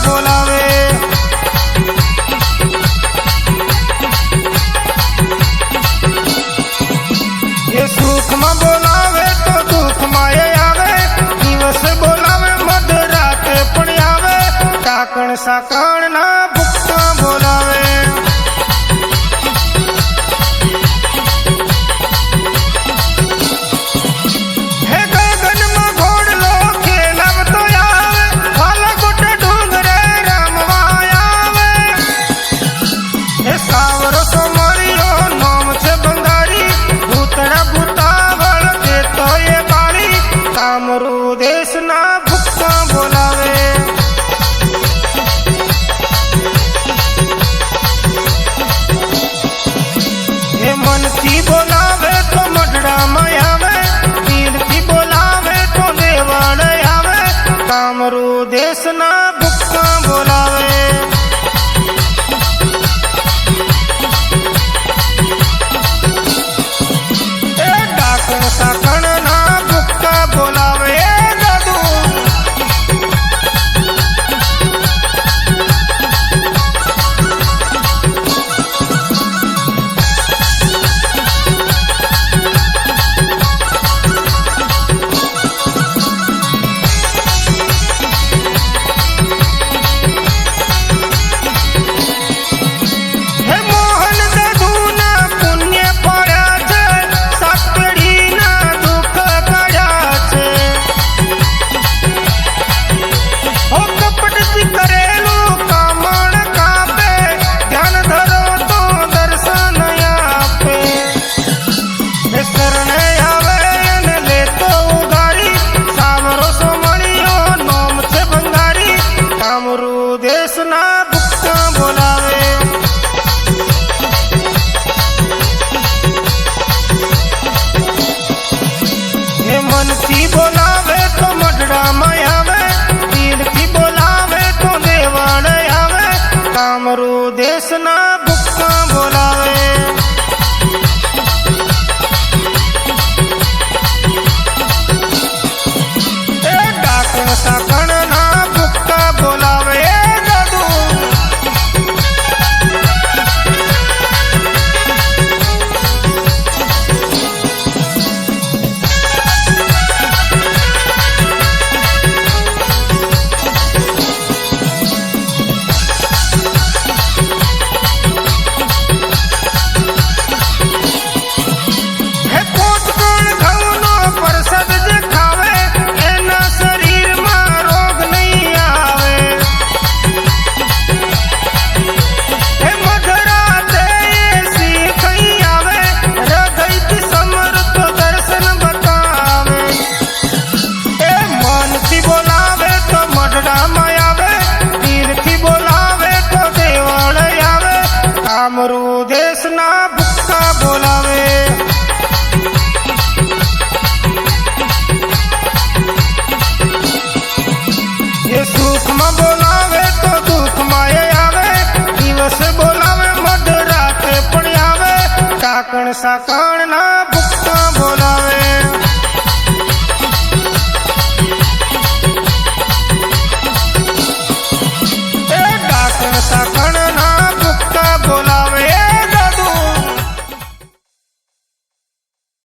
बोलावे। ये सुख में बोलावे तो दुख माये आवे, दिवस बोलावे मध्यरात पण आवे, टाकण साकण ना भुक्का बोलावे। हे गगन में घोड़लो खेलवतो आवे, बालाकोट डूंगरे रमवा आवे। हे सावरो सोमरियो नोम छे बंगारी, भूतड़ा भूतावळ देतो ये गाली, कामरू देश ना भुक्का बोलावे। मन की बोलावे तो मडड़ा में आवे, दिल की बोलावे तो देवाड़ आवे, कामरू देश ना भुक्का बोलावे। ए डाकण साकण ना भुक्का बोलावे दादू। देश ना भुक्का बोलावे। हे मन की बोलावे तो मडड़ा में आवे, दिल की बोलावे तो देवाड़ आवे, कामरू देश ना भुक्का बोलावे। ए डाकण साकण ना भुक्का बोलावे। कामरू देश ना भुक्का बोलावे। ये सुख में बोलावे तो दुख माये आवे, दिवस बोलावे मध्यरात पण आवे, टाकण साकण ना